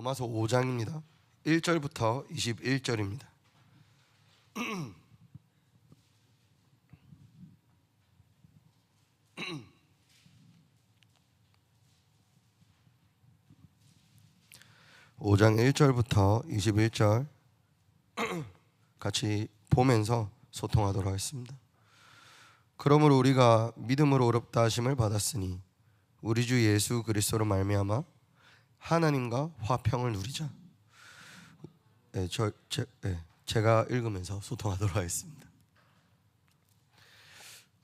로마서 5장입니다. 1절부터 21절입니다. (5장) 1절부터 21절 같이 보면서 소통하도록 하겠습니다. 그러므로 우리가 믿음으로 의롭다 하심을 받았으니 우리 주 예수 그리스도로 말미암아 하나님과 화평을 누리자. 제가 읽으면서 소통하도록 하겠습니다.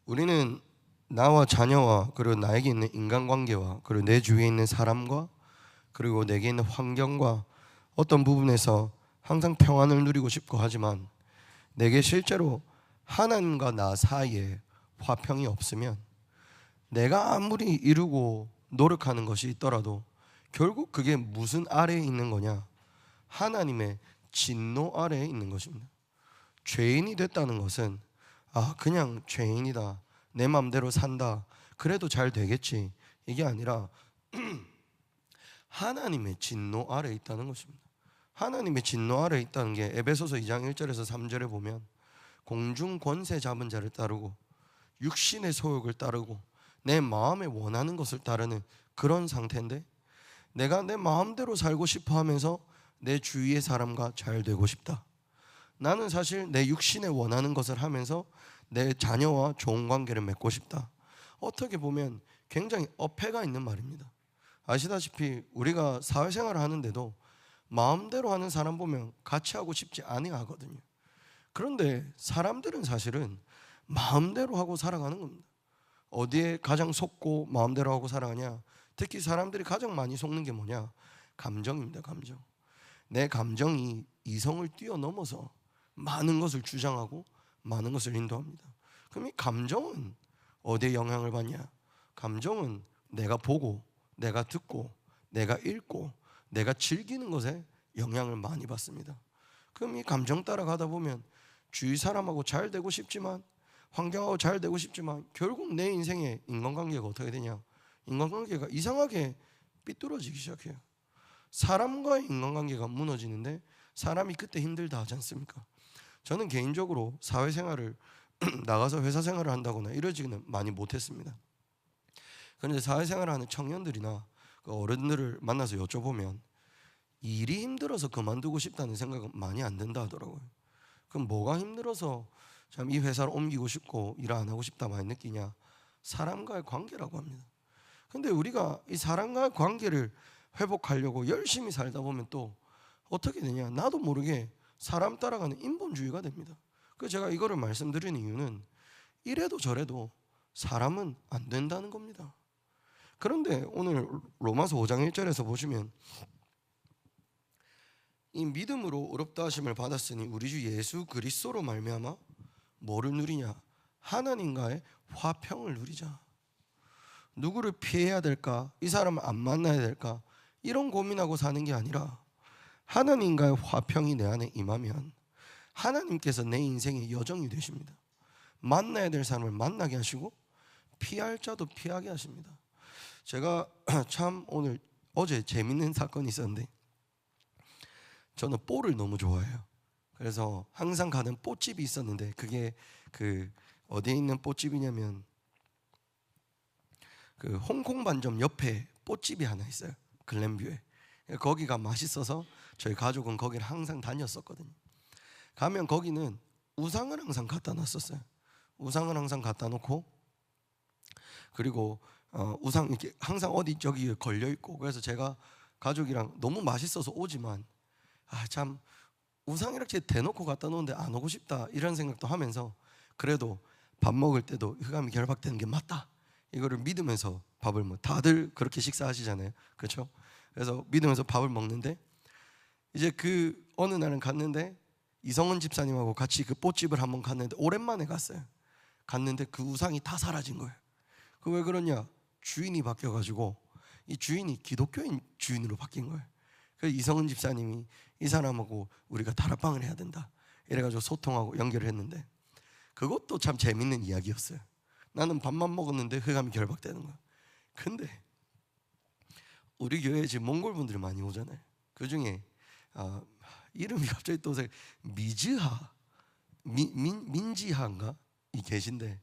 우리는 나와 자녀와 그리고 나에게 있는 인간관계와 그리고 내 주위에 있는 사람과 그리고 내게 있는 환경과 어떤 부분에서 항상 평안을 누리고 싶고 하지만 내게 실제로 하나님과 나 사이에 화평이 없으면 내가 아무리 이루고 노력하는 것이 있더라도 결국 그게 무슨 아래에 있는 거냐? 하나님의 진노 아래에 있는 것입니다. 죄인이 됐다는 것은 그냥 죄인이다, 내 맘대로 산다, 그래도 잘 되겠지, 이게 아니라 하나님의 진노 아래에 있다는 것입니다. 하나님의 진노 아래에 있다는 게 에베소서 2장 1절에서 3절에 보면 공중 권세 잡은 자를 따르고 육신의 소욕을 따르고 내 마음에 원하는 것을 따르는 그런 상태인데, 내가 내 마음대로 살고 싶어 하면서 내 주위의 사람과 잘 되고 싶다. 나는 사실 내 육신에 원하는 것을 하면서 내 자녀와 좋은 관계를 맺고 싶다. 어떻게 보면 굉장히 어폐가 있는 말입니다. 아시다시피 우리가 사회생활을 하는데도 마음대로 하는 사람 보면 같이 하고 싶지 아니하거든요. 그런데 사람들은 사실은 마음대로 하고 살아가는 겁니다. 어디에 가장 속고 마음대로 하고 살아가냐? 특히 사람들이 가장 많이 속는 게 뭐냐? 감정입니다. 감정. 내 감정이 이성을 뛰어넘어서 많은 것을 주장하고 많은 것을 인도합니다. 그럼 이 감정은 어디에 영향을 받냐? 감정은 내가 보고 내가 듣고 내가 읽고 내가 즐기는 것에 영향을 많이 받습니다. 그럼 이 감정 따라가다 보면 주위 사람하고 잘 되고 싶지만, 환경하고 잘 되고 싶지만 결국 내 인생의 인간관계가 어떻게 되냐? 인간관계가 이상하게 삐뚤어지기 시작해요. 사람과의 인간관계가 무너지는데 사람이 그때 힘들다 하지 않습니까? 저는 개인적으로 사회생활을 나가서 회사생활을 한다거나 이러지는 많이 못했습니다. 그런데 사회생활을 하는 청년들이나 그 어른들을 만나서 여쭤보면 일이 힘들어서 그만두고 싶다는 생각은 많이 안 든다 하더라고요. 그럼 뭐가 힘들어서 참 이 회사를 옮기고 싶고 일 안 하고 싶다 많이 느끼냐? 사람과의 관계라고 합니다. 근데 우리가 이 사람과의 관계를 회복하려고 열심히 살다 보면 또 어떻게 되냐? 나도 모르게 사람 따라가는 인본주의가 됩니다. 그래서 제가 이거를 말씀드리는 이유는 이래도 저래도 사람은 안 된다는 겁니다. 그런데 오늘 로마서 5장 1절에서 보시면 이 믿음으로 의롭다 하심을 받았으니 우리 주 예수 그리스도로 말미암아 뭐를 누리냐? 하나님과의 화평을 누리자. 누구를 피해야 될까? 이 사람을 안 만나야 될까? 이런 고민하고 사는 게 아니라 하나님과의 화평이 내 안에 임하면 하나님께서 내 인생의 여정이 되십니다. 만나야 될 사람을 만나게 하시고 피할 자도 피하게 하십니다. 제가 참 어제 재밌는 사건이 있었는데, 저는 뽀를 너무 좋아해요. 그래서 항상 가는 뽀집이 있었는데 그게 어디에 있는 뽀집이냐면 그 홍콩 반점 옆에 뽀집이 하나 있어요. 글렌뷰에. 거기가 맛있어서 저희 가족은 거기를 항상 다녔었거든요. 가면 거기는 우상을 항상 갖다 놨었어요. 우상을 항상 갖다 놓고, 그리고 우상 이렇게 항상 어디 저기 걸려 있고, 그래서 제가 가족이랑 너무 맛있어서 오지만 참 우상 이렇게 대놓고 갖다 놓는데 안 오고 싶다 이런 생각도 하면서, 그래도 밥 먹을 때도 흑암이 결박되는 게 맞다 이거를 믿으면서 밥을 다들 그렇게 식사하시잖아요, 그렇죠? 그래서 믿으면서 밥을 먹는데, 이제 어느 날은 갔는데 이성은 집사님하고 같이 그 뽀집을 한번 갔는데 오랜만에 갔는데 그 우상이 다 사라진 거예요. 그 왜 그러냐? 주인이 바뀌어가지고 이 주인이 기독교인 주인으로 바뀐 거예요. 그래서 이성은 집사님이 이 사람하고 우리가 다락방을 해야 된다 이래가지고 소통하고 연결을 했는데, 그것도 참 재밌는 이야기였어요. 나는 밥만 먹었는데 흑암이 결박되는 거야. 근데 우리 교회에 지금 몽골 분들이 많이 오잖아요. 그 중에 이름이 갑자기 또 미즈하 민지하인가 이 계신데,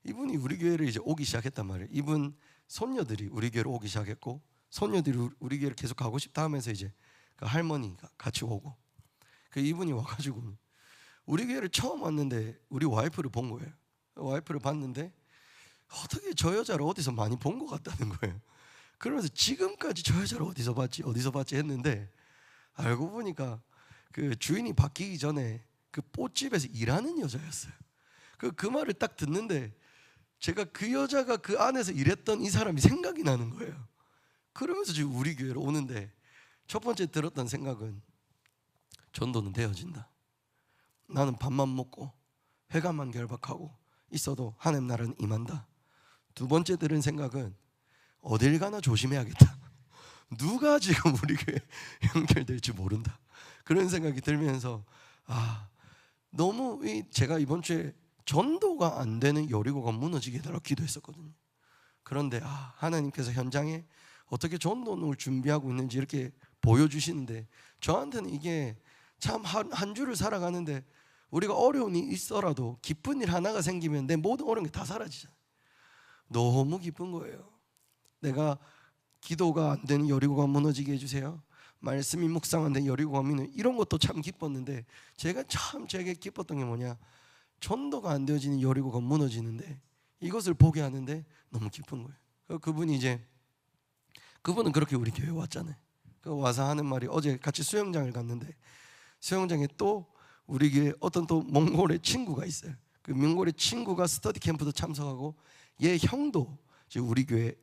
이분이 우리 교회를 이제 오기 시작했단 말이에요. 이분 손녀들이 우리 교회로 오기 시작했고, 손녀들이 우리 교회를 계속 가고 싶다 하면서 이제 그 할머니가 같이 오고, 그 이분이 와가지고 우리 교회를 처음 왔는데 우리 와이프를 본 거예요. 와이프를 봤는데 어떻게 저 여자를 어디서 많이 본 것 같다는 거예요. 그러면서 지금까지 저 여자를 어디서 봤지 했는데, 알고 보니까 그 주인이 바뀌기 전에 그 꽃집에서 일하는 여자였어요. 그 말을 딱 듣는데 제가 그 여자가 그 안에서 일했던 이 사람이 생각이 나는 거예요. 그러면서 지금 우리 교회로 오는데 첫 번째 들었던 생각은, 전도는 되어진다. 나는 밥만 먹고 회감만 결박하고 있어도 하나님 나라는 임한다. 두 번째 들은 생각은, 어딜 가나 조심해야겠다. 누가 지금 우리 교회에 연결될지 모른다. 그런 생각이 들면서 너무 제가 이번 주에 전도가 안 되는 여리고가 무너지게 해달라고 기도했었거든요. 그런데 하나님께서 현장에 어떻게 전도를 준비하고 있는지 이렇게 보여주시는데, 저한테는 이게 참 한 주를 살아가는데 우리가 어려움이 있어라도 기쁜 일 하나가 생기면 내 모든 어려운 게 다 사라지잖아요. 너무 기쁜 거예요. 내가 기도가 안 되는 여리고가 무너지게 해주세요, 말씀이 묵상 안 되는 여리고가 무너지는, 이런 것도 참 기뻤는데, 제가 참 제게 기뻤던 게 뭐냐, 전도가 안 되어지는 여리고가 무너지는데 이것을 보게 하는데 너무 기쁜 거예요. 그분은 그렇게 우리 교회 왔잖아요. 와서 하는 말이, 어제 같이 수영장을 갔는데 수영장에 또 우리 교회 어떤 또 몽골의 친구가 있어요. 그 몽골의 친구가 스터디 캠프도 참석하고 얘 형도 우리 교회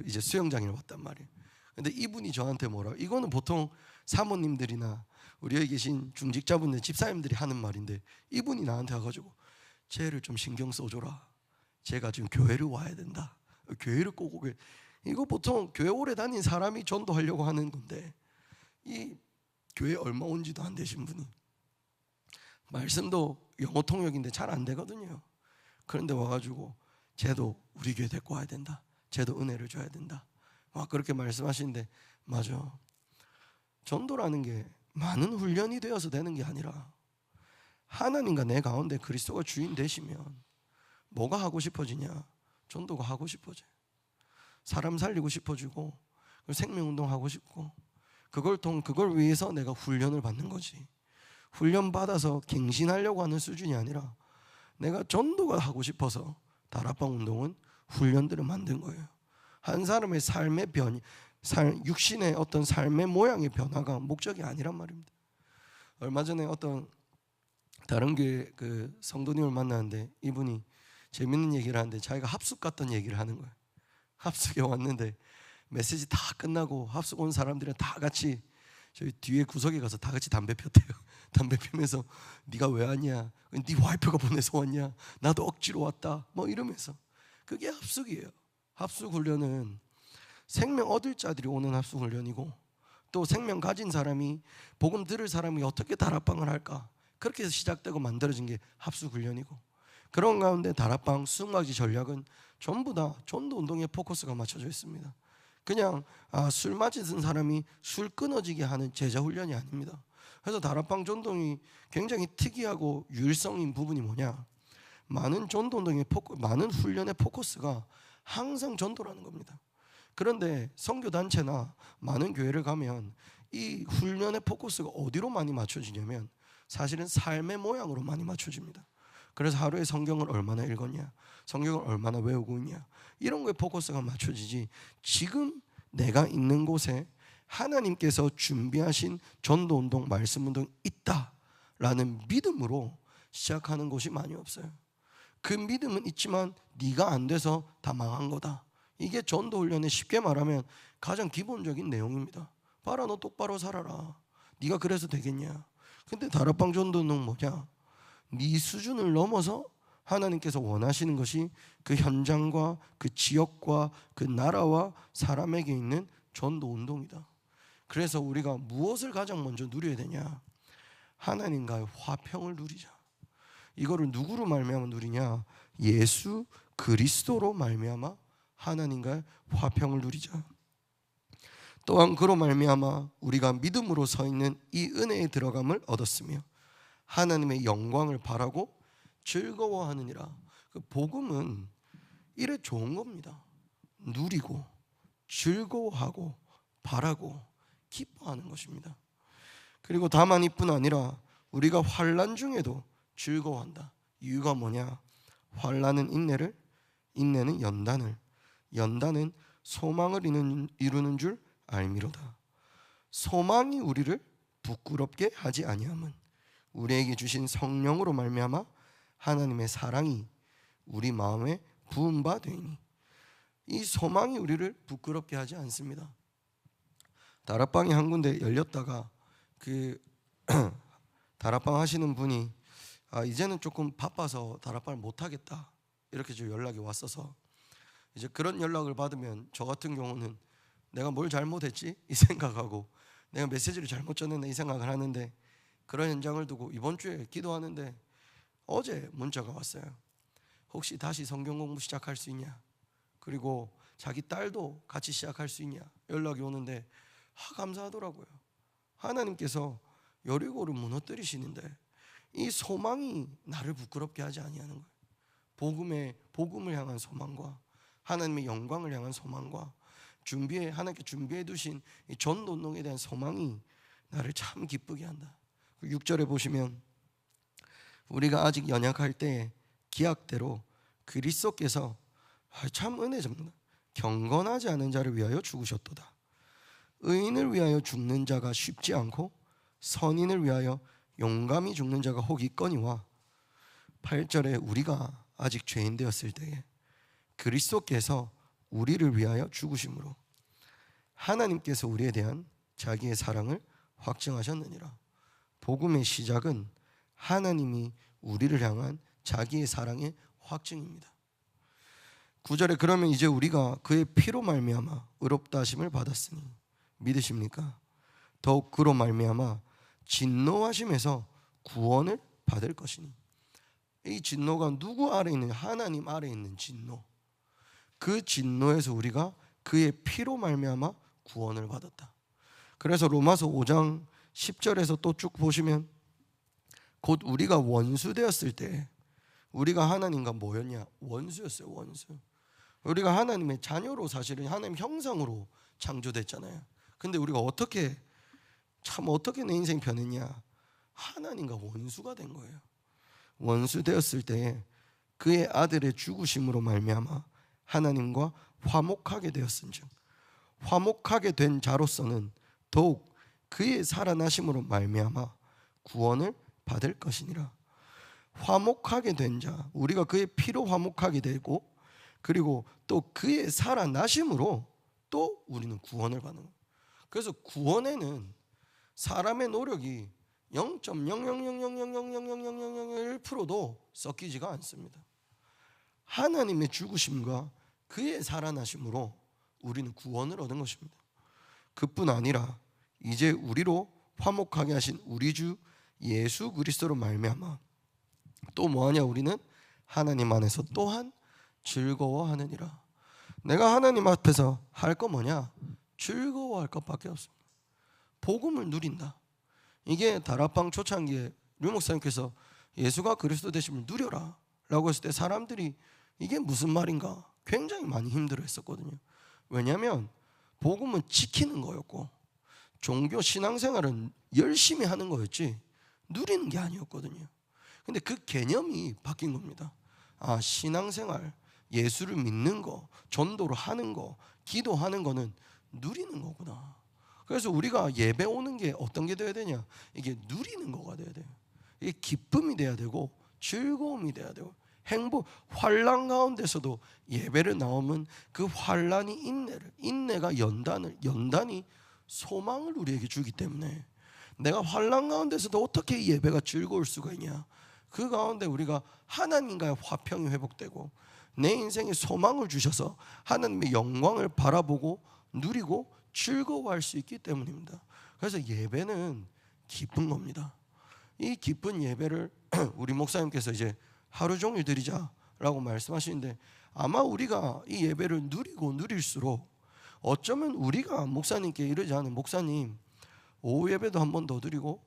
이제 수영장에 왔단 말이에요. 근데 이분이 저한테 뭐라고, 이거는 보통 사모님들이나 우리 여기 계신 중직자분들, 집사님들이 하는 말인데, 이분이 나한테 와가지고 쟤를 좀 신경 써줘라. 제가 지금 교회를 와야 된다. 교회를 꼭 오게. 이거 보통 교회 오래 다닌 사람이 전도하려고 하는 건데, 이 교회 얼마 온지도 안 되신 분이, 말씀도 영어 통역인데 잘 안 되거든요. 그런데 와가지고 쟤도 우리 교회 데리고 와야 된다. 쟤도 은혜를 줘야 된다. 막 그렇게 말씀하시는데, 맞아. 전도라는 게 많은 훈련이 되어서 되는 게 아니라, 하나님과 내 가운데 그리스도가 주인 되시면 뭐가 하고 싶어지냐? 전도가 하고 싶어져요. 사람 살리고 싶어지고, 생명운동 하고 싶고, 그걸 위해서 내가 훈련을 받는 거지. 훈련 받아서 갱신하려고 하는 수준이 아니라, 내가 전도가 하고 싶어서 다락방 운동은 훈련들을 만든 거예요. 한 사람의 삶의 육신의 어떤 삶의 모양의 변화가 목적이 아니란 말입니다. 얼마 전에 어떤 다른 교회 그 성도님을 만나는데, 이분이 재밌는 얘기를 하는데 자기가 합숙 갔던 얘기를 하는 거예요. 합숙에 왔는데 메시지 다 끝나고 합숙 온 사람들은 다 같이 저희 뒤에 구석에 가서 다 같이 담배 폈대요. 담배 피면서 네가 왜 왔냐? 네 와이프가 보내서 왔냐? 나도 억지로 왔다. 뭐 이러면서. 그게 합숙이에요. 합숙 훈련은 생명 얻을 자들이 오는 합숙 훈련이고, 또 생명 가진 사람이, 복음 들을 사람이 어떻게 다락방을 할까, 그렇게 해서 시작되고 만들어진 게 합숙 훈련이고, 그런 가운데 다락방 수막지 전략은 전부 다 전도 운동에 포커스가 맞춰져 있습니다. 그냥 술 맞은 사람이 술 끊어지게 하는 제자 훈련이 아닙니다. 그래서 다락방 전동이 굉장히 특이하고 유일성인 부분이 뭐냐, 많은 전도 운동의 많은 훈련의 포커스가 항상 전도라는 겁니다. 그런데 선교 단체나 많은 교회를 가면 이 훈련의 포커스가 어디로 많이 맞춰지냐면, 사실은 삶의 모양으로 많이 맞춰집니다. 그래서 하루에 성경을 얼마나 읽었냐, 성경을 얼마나 외우고 있냐, 이런 거에 포커스가 맞춰지지, 지금 내가 있는 곳에 하나님께서 준비하신 전도운동, 말씀운동이 있다라는 믿음으로 시작하는 곳이 많이 없어요. 그 믿음은 있지만 네가 안 돼서 다 망한 거다. 이게 전도훈련에 쉽게 말하면 가장 기본적인 내용입니다. 봐라, 너 똑바로 살아라. 네가 그래서 되겠냐? 근데 다락방 전도는 뭐냐? 네 수준을 넘어서 하나님께서 원하시는 것이 그 현장과 그 지역과 그 나라와 사람에게 있는 전도운동이다. 그래서 우리가 무엇을 가장 먼저 누려야 되냐? 하나님과의 화평을 누리자. 이거를 누구로 말미암아 누리냐? 예수 그리스도로 말미암아 하나님과의 화평을 누리자. 또한 그로 말미암아 우리가 믿음으로 서 있는 이 은혜에 들어감을 얻었으며 하나님의 영광을 바라고 즐거워하느니라. 그 복음은 이래 좋은 겁니다. 누리고 즐거워하고 바라고 기뻐하는 것입니다. 그리고 다만 이뿐 아니라 우리가 환난 중에도 즐거워한다. 이유가 뭐냐? 환난은 인내를, 인내는 연단을, 연단은 소망을 이루는 줄 알미로다. 소망이 우리를 부끄럽게 하지 아니함은 우리에게 주신 성령으로 말미암아 하나님의 사랑이 우리 마음에 부은 바 되니, 이 소망이 우리를 부끄럽게 하지 않습니다. 다락방이 한 군데 열렸다가 그 다락방 하시는 분이 이제는 조금 바빠서 다락방을 못 하겠다 이렇게 좀 연락이 왔어서, 이제 그런 연락을 받으면 저 같은 경우는 내가 뭘 잘못했지 이 생각하고 내가 메시지를 잘못 전했나 이 생각을 하는데, 그런 현장을 두고 이번 주에 기도하는데 어제 문자가 왔어요. 혹시 다시 성경 공부 시작할 수 있냐, 그리고 자기 딸도 같이 시작할 수 있냐 연락이 오는데 감사하더라고요. 하나님께서 여리고를 무너뜨리시는데 이 소망이 나를 부끄럽게 하지 아니하는 거예요. 복음을 향한 소망과 하나님의 영광을 향한 소망과 하나님께 준비해 두신 이 전도농에 대한 소망이 나를 참 기쁘게 한다. 6절에 보시면 우리가 아직 연약할 때에 기약대로 그리스도께서 참 은혜입니다. 경건하지 않은 자를 위하여 죽으셨도다. 의인을 위하여 죽는 자가 쉽지 않고 선인을 위하여 용감히 죽는 자가 혹 있거니와, 8절에 우리가 아직 죄인 되었을 때에 그리스도께서 우리를 위하여 죽으심으로 하나님께서 우리에 대한 자기의 사랑을 확증하셨느니라. 복음의 시작은 하나님이 우리를 향한 자기의 사랑의 확증입니다. 9절에 그러면 이제 우리가 그의 피로 말미암아 의롭다 하심을 받았으니 믿으십니까? 더욱 그로 말미암아 진노하심에서 구원을 받을 것이니. 이 진노가 누구 아래 있는, 하나님 아래 있는 진노. 그 진노에서 우리가 그의 피로 말미암아 구원을 받았다. 그래서 로마서 5장 10절에서 또 쭉 보시면 곧 우리가 원수 되었을 때 우리가 하나님과 뭐였냐? 원수였어요. 원수. 우리가 하나님의 자녀로, 사실은 하나님 형상으로 창조됐잖아요. 근데 우리가 어떻게 내 인생 변했냐? 하나님과 원수가 된 거예요. 원수 되었을 때에 그의 아들의 죽으심으로 말미암아 하나님과 화목하게 되었은즉, 화목하게 된 자로서는 더욱 그의 살아나심으로 말미암아 구원을 받을 것이니라. 화목하게 된 자, 우리가 그의 피로 화목하게 되고, 그리고 또 그의 살아나심으로 또 우리는 구원을 받는 거예요. 그래서 구원에는 사람의 노력이 0.00000000001%도 섞이지가 않습니다. 하나님의 죽으심과 그의 살아나심으로 우리는 구원을 얻은 것입니다. 그뿐 아니라 이제 우리로 화목하게 하신 우리 주 예수 그리스도로 말미암아 또 뭐하냐? 우리는 하나님 안에서 또한 즐거워하느니라. 내가 하나님 앞에서 할 거 뭐냐? 즐거워할 것밖에 없습니다. 복음을 누린다. 이게 다락방 초창기에 류 목사님께서 예수가 그리스도 되심을 누려라 라고 했을 때 사람들이 이게 무슨 말인가 굉장히 많이 힘들어했었거든요. 왜냐하면 복음은 지키는 거였고 종교 신앙생활은 열심히 하는 거였지 누리는 게 아니었거든요. 근데 그 개념이 바뀐 겁니다. 신앙생활, 예수를 믿는 거, 전도를 하는 거, 기도하는 거는 누리는 거구나. 그래서 우리가 예배 오는 게 어떤 게 돼야 되냐? 이게 누리는 거가 돼야 돼요. 이게 기쁨이 돼야 되고 즐거움이 돼야 되고 행복, 환난 가운데서도 예배를 나오면 그 환난이 인내가 연단이 소망을 우리에게 주기 때문에 내가 환난 가운데서도 어떻게 이 예배가 즐거울 수가 있냐? 그 가운데 우리가 하나님과의 화평이 회복되고 내 인생에 소망을 주셔서 하나님의 영광을 바라보고 누리고 즐거워할 수 있기 때문입니다. 그래서 예배는 기쁜 겁니다. 이 기쁜 예배를 우리 목사님께서 이제 하루 종일 드리자라고 말씀하시는데, 아마 우리가 이 예배를 누리고 누릴수록 어쩌면 우리가 목사님께 이러지 않은, 목사님 오후 예배도 한 번 더 드리고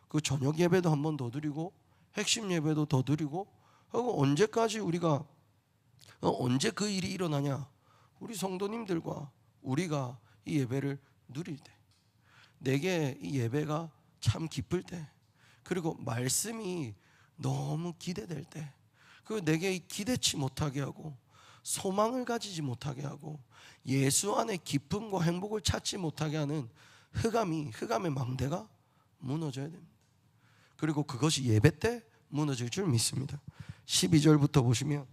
그 저녁 예배도 한 번 더 드리고 핵심 예배도 더 드리고 하고 언제까지 우리가 언제 그 일이 일어나냐? 우리 성도님들과 우리가 이 예배를 누릴 때, 내게 이 예배가 참 기쁠 때, 그리고 말씀이 너무 기대될 때, 그 내게 기대치 못하게 하고 소망을 가지지 못하게 하고 예수 안에 기쁨과 행복을 찾지 못하게 하는 흑암의 망대가 무너져야 됩니다. 그리고 그것이 예배 때 무너질 줄 믿습니다. 12절부터 보시면,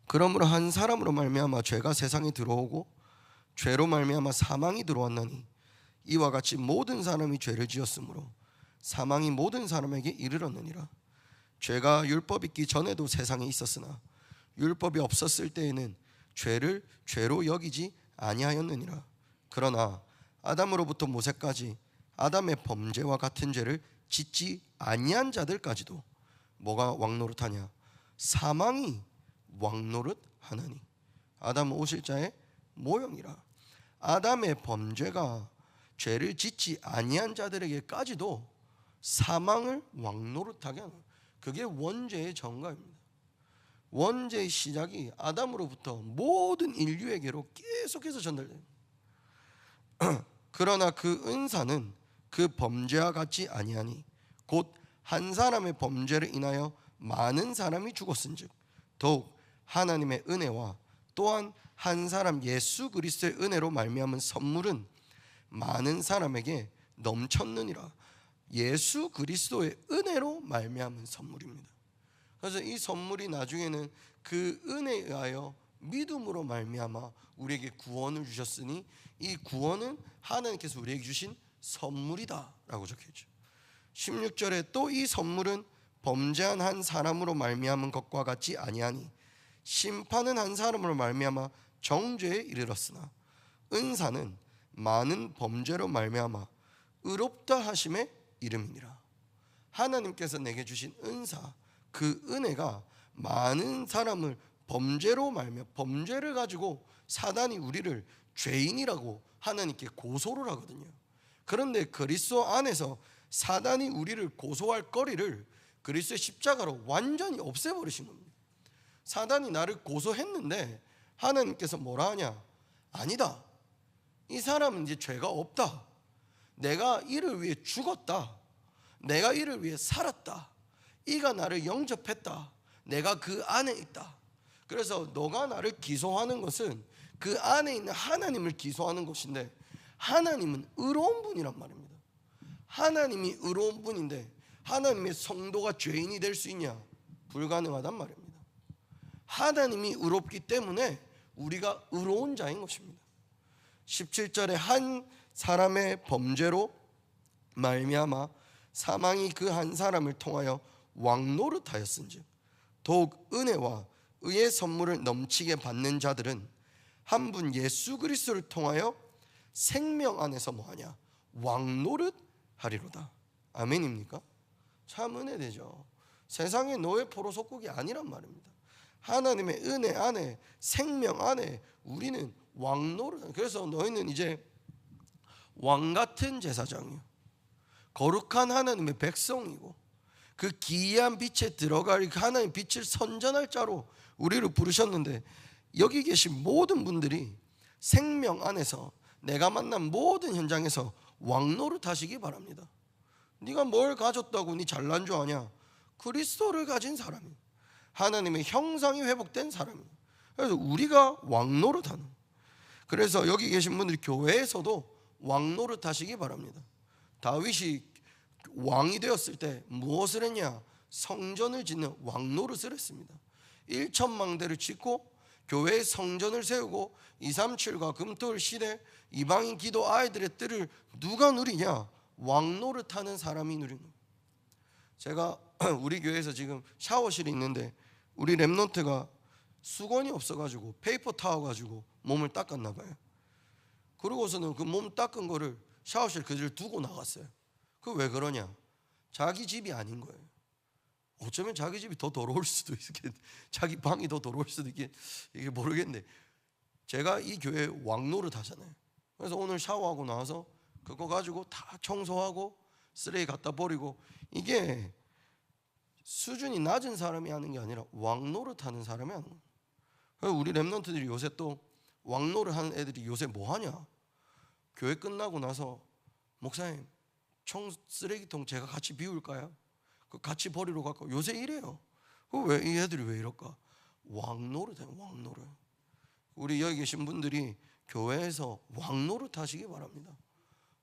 그러므로 한 사람으로 말미암아 죄가 세상에 들어오고 죄로 말미암아 사망이 들어왔나니 이와 같이 모든 사람이 죄를 지었으므로 사망이 모든 사람에게 이르렀느니라. 죄가 율법 있기 전에도 세상에 있었으나 율법이 없었을 때에는 죄를 죄로 여기지 아니하였느니라. 그러나 아담으로부터 모세까지 아담의 범죄와 같은 죄를 짓지 아니한 자들까지도 뭐가 왕노릇하냐? 사망이 왕노릇하나니. 아담은 오실자의 모형이라. 아담의 범죄가 죄를 짓지 아니한 자들에게까지도 사망을 왕노릇하게 하는, 그게 원죄의 전가입니다. 원죄의 시작이 아담으로부터 모든 인류에게로 계속해서 전달됩니다. 그러나 그 은사는 그 범죄와 같지 아니하니 곧 한 사람의 범죄를 인하여 많은 사람이 죽었은즉 더욱 하나님의 은혜와 또한 한 사람 예수 그리스도의 은혜로 말미암은 선물은 많은 사람에게 넘쳤느니라. 예수 그리스도의 은혜로 말미암은 선물입니다. 그래서 이 선물이 나중에는 그 은혜에 의하여 믿음으로 말미암아 우리에게 구원을 주셨으니 이 구원은 하나님께서 우리에게 주신 선물이다 라고 적혀있죠. 16절에 또 이 선물은 범죄한 한 사람으로 말미암은 것과 같지 아니하니 심판은 한 사람으로 말미암아 정죄에 이르렀으나 은사는 많은 범죄로 말미암아 의롭다 하심의 이름이니라. 하나님께서 내게 주신 은사, 그 은혜가 많은 사람을 범죄로 말미암아, 범죄를 가지고 사단이 우리를 죄인이라고 하나님께 고소를 하거든요. 그런데 그리스도 안에서 사단이 우리를 고소할 거리를 그리스도의 십자가로 완전히 없애버리신 겁니다. 사단이 나를 고소했는데 하나님께서 뭐라 하냐? 아니다, 이 사람은 이제 죄가 없다, 내가 이를 위해 죽었다, 내가 이를 위해 살았다, 이가 나를 영접했다, 내가 그 안에 있다. 그래서 너가 나를 기소하는 것은 그 안에 있는 하나님을 기소하는 것인데, 하나님은 의로운 분이란 말입니다. 하나님이 의로운 분인데 하나님의 성도가 죄인이 될 수 있냐? 불가능하단 말입니다. 하나님이 의롭기 때문에 우리가 의로운 자인 것입니다. 17절에 한 사람의 범죄로 말미암아 사망이 그 한 사람을 통하여 왕노릇하였은즉 더욱 은혜와 의의 선물을 넘치게 받는 자들은 한 분 예수 그리스도를 통하여 생명 안에서 뭐하냐? 왕노릇하리로다. 아멘입니까? 참 은혜되죠. 세상의 노예 포로 속국이 아니란 말입니다. 하나님의 은혜 안에, 생명 안에 우리는 왕노릇. 그래서 너희는 이제 왕같은 제사장이요, 거룩한 하나님의 백성이고 그 기이한 빛에 들어갈 하나님의 빛을 선전할 자로 우리를 부르셨는데, 여기 계신 모든 분들이 생명 안에서 내가 만난 모든 현장에서 왕노릇 하시기 바랍니다. 네가 뭘 가졌다고 네 잘난 줄 아냐? 그리스도를 가진 사람이, 하나님의 형상이 회복된 사람이. 그래서 우리가 왕노릇하는, 그래서 여기 계신 분들이 교회에서도 왕노릇 하시기 바랍니다. 다윗이 왕이 되었을 때 무엇을 했냐? 성전을 짓는 왕노릇을 했습니다. 1천망대를 짓고 교회의 성전을 세우고 237과 금토일 시대 이방인 기도 아이들의 뜰을 누가 누리냐? 왕노릇하는 사람이 누리는 거예요. 제가 우리 교회에서 지금 샤워실이 있는데 우리 랩런트가 수건이 없어가지고 페이퍼 타워가지고 몸을 닦았나 봐요. 그러고서는 그 몸 닦은 거를 샤워실 그대로 두고 나갔어요. 그 왜 그러냐? 자기 집이 아닌 거예요. 어쩌면 자기 집이 더 더러울 수도 있겠는데, 자기 방이 더 더러울 수도 있겠는데, 이게 모르겠는데 제가 이 교회 왕노릇 하잖아요. 그래서 오늘 샤워하고 나와서 그거 가지고 다 청소하고 쓰레기 갖다 버리고, 이게 수준이 낮은 사람이 하는 게 아니라 왕노릇 하는 사람이 하는 거예요. 우리 랩런트들이 요새 또 왕노릇 하는 애들이 요새 뭐 하냐, 교회 끝나고 나서 목사님 쓰레기통 제가 같이 비울까요? 그 같이 버리러 갈까? 요새 이래요. 왜 이 애들이 왜 이럴까? 왕노릇 해요, 왕노릇. 우리 여기 계신 분들이 교회에서 왕노릇 하시기 바랍니다.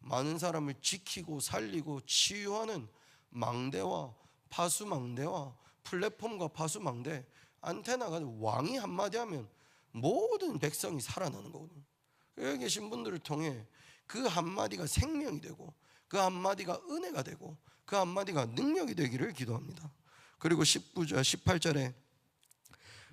많은 사람을 지키고 살리고 치유하는 망대와 파수망대와 플랫폼과 파수망대, 안테나가 왕이 한마디 하면 모든 백성이 살아나는 거거든요. 여기 계신 분들을 통해 그 한마디가 생명이 되고, 그 한마디가 은혜가 되고, 그 한마디가 능력이 되기를 기도합니다. 그리고 19절 18절에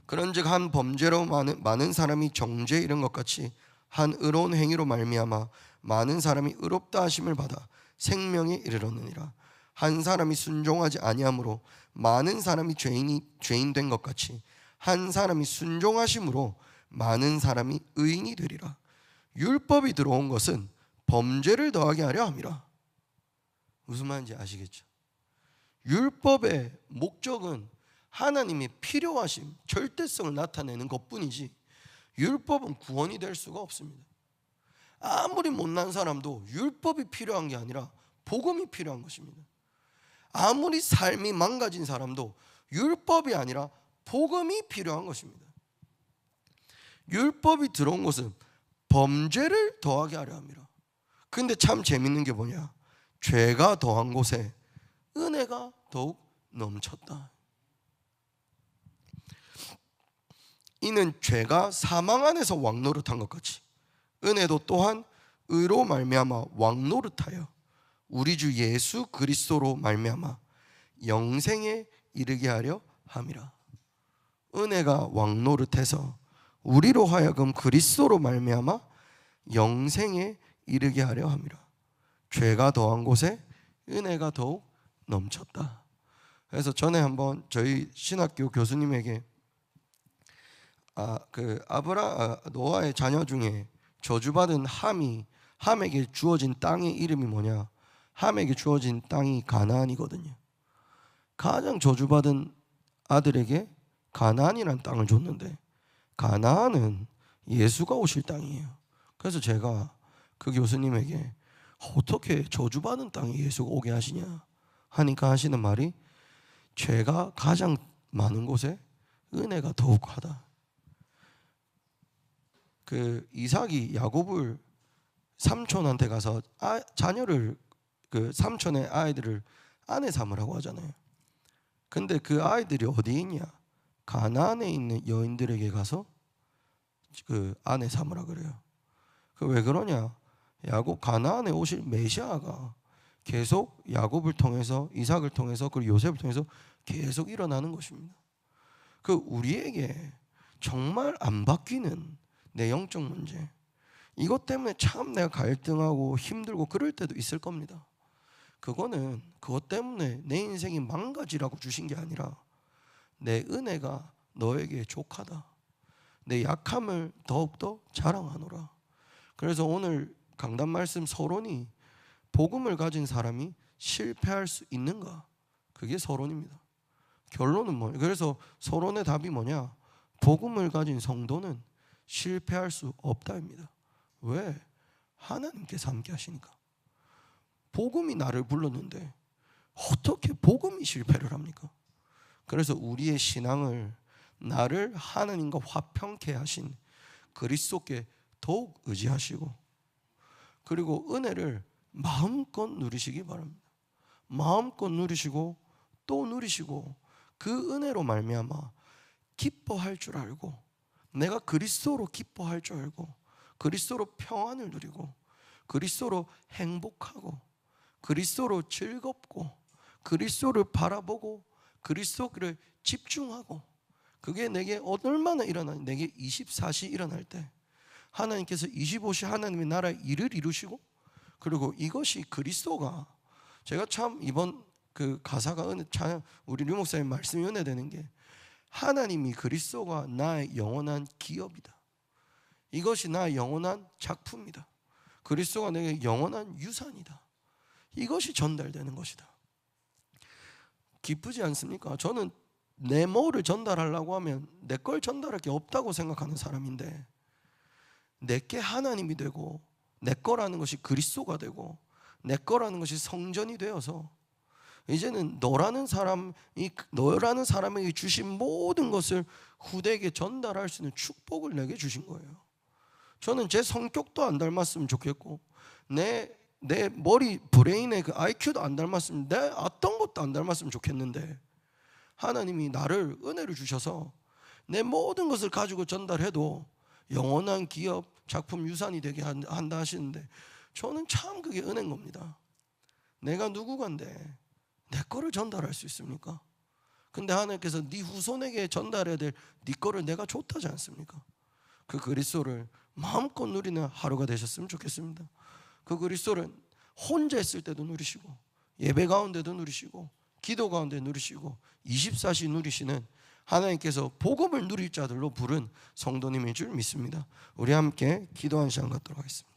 그런즉 한 범죄로 많은 사람이 정죄에 이른 것 같이 한 의로운 행위로 말미암아 많은 사람이 의롭다 하심을 받아 생명에 이르렀느니라. 한 사람이 순종하지 아니함으로 많은 사람이 죄인 된 것 같이 한 사람이 순종하심으로 많은 사람이 의인이 되리라. 율법이 들어온 것은 범죄를 더하게 하려 함이라. 무슨 말인지 아시겠죠? 율법의 목적은 하나님의 필요하심, 절대성을 나타내는 것뿐이지 율법은 구원이 될 수가 없습니다. 아무리 못난 사람도 율법이 필요한 게 아니라 복음이 필요한 것입니다. 아무리 삶이 망가진 사람도 율법이 아니라 복음이 필요한 것입니다. 율법이 들어온 것은 범죄를 더하게 하려 함이라. 근데 참 재밌는 게 뭐냐, 죄가 더한 곳에 은혜가 더욱 넘쳤다. 이는 죄가 사망 안에서 왕노릇한 것 같이 은혜도 또한 의로 말미암아 왕노릇하여 우리 주 예수 그리스도로 말미암아 영생에 이르게 하려 함이라. 은혜가 왕노릇해서 우리로 하여금 그리스도로 말미암아 영생에 이르게 하려 함이라. 죄가 더한 곳에 은혜가 더욱 넘쳤다. 그래서 전에 한번 저희 신학교 교수님에게 노아의 자녀 중에 저주받은 함에게 주어진 땅의 이름이 뭐냐? 함에게 주어진 땅이 가나안이거든요. 가장 저주받은 아들에게 가나안이라는 땅을 줬는데 가나안은 예수가 오실 땅이에요. 그래서 제가 그 교수님에게 어떻게 저주받은 땅에 예수가 오게 하시냐 하니까 하시는 말이, 죄가 가장 많은 곳에 은혜가 더욱 하다. 그 이삭이 야곱을 삼촌한테 가서 자녀를, 그 삼촌의 아이들을 아내 삼으라고 하잖아요. 근데 그 아이들이 어디 있냐? 가나안에 있는 여인들에게 가서 그 아내 삼으라 그래요. 그 왜 그러냐? 야곱, 가나안에 오실 메시아가 계속 야곱을 통해서, 이삭을 통해서, 그리고 요셉을 통해서 계속 일어나는 것입니다. 그 우리에게 정말 안 바뀌는 내 영적 문제, 이것 때문에 참 내가 갈등하고 힘들고 그럴 때도 있을 겁니다. 그거는 그것 때문에 내 인생이 망가지라고 주신 게 아니라 내 은혜가 너에게 족하다, 내 약함을 더욱더 자랑하노라. 그래서 오늘 강단 말씀 서론이 복음을 가진 사람이 실패할 수 있는가? 그게 서론입니다. 결론은 뭐냐? 그래서 서론의 답이 뭐냐? 복음을 가진 성도는 실패할 수 없다입니다. 왜? 하나님께서 함께 하시니까. 복음이 나를 불렀는데 어떻게 복음이 실패를 합니까? 그래서 우리의 신앙을 나를 하나님과 화평케 하신 그리스도께 더욱 의지하시고, 그리고 은혜를 마음껏 누리시기 바랍니다. 마음껏 누리시고 또 누리시고, 그 은혜로 말미암아 기뻐할 줄 알고, 내가 그리스도로 기뻐할 줄 알고, 그리스도로 평안을 누리고, 그리스도로 행복하고, 그리스도로 즐겁고, 그리스도를 바라보고, 그리스도를 집중하고, 그게 내게 얼마나 일어나니? 내게 24시 일어날 때 하나님께서 25시 하나님의 나라의 일을 이루시고, 그리고 이것이 그리스도가, 제가 참 이번 그 가사가 우리 류 목사님 말씀이 은혜되는 게, 하나님이 그리스도가 나의 영원한 기업이다. 이것이 나의 영원한 작품이다. 그리스도가 내게 영원한 유산이다. 이것이 전달되는 것이다. 기쁘지 않습니까? 저는 내 뭐를 전달하려고 하면 내 걸 전달할 게 없다고 생각하는 사람인데, 내게 하나님이 되고 내 거라는 것이 그리스도가 되고 내 거라는 것이 성전이 되어서 이제는 너라는 사람에게 주신 모든 것을 후대에게 전달할 수 있는 축복을 내게 주신 거예요. 저는 제 성격도 안 닮았으면 좋겠고, 내 머리 브레인의 그 IQ도 안 닮았으면, 내 어떤 것도 안 닮았으면 좋겠는데, 하나님이 나를 은혜를 주셔서 내 모든 것을 가지고 전달해도 영원한 기업, 작품, 유산이 되게 한다 하시는데, 저는 참 그게 은혜인 겁니다. 내가 누구간데 내 거를 전달할 수 있습니까? 근데 하나님께서 네 후손에게 전달해야 될 네 거를 내가 줬다지 않습니까? 그 그리스도를 마음껏 누리는 하루가 되셨으면 좋겠습니다. 그 그리스도를 혼자 있을 때도 누리시고, 예배 가운데도 누리시고, 기도 가운데 누리시고, 24시 누리시는 하나님께서 복음을 누릴 자들로 부른 성도님인 줄 믿습니다. 우리 함께 기도하는 시간 갖도록 하겠습니다.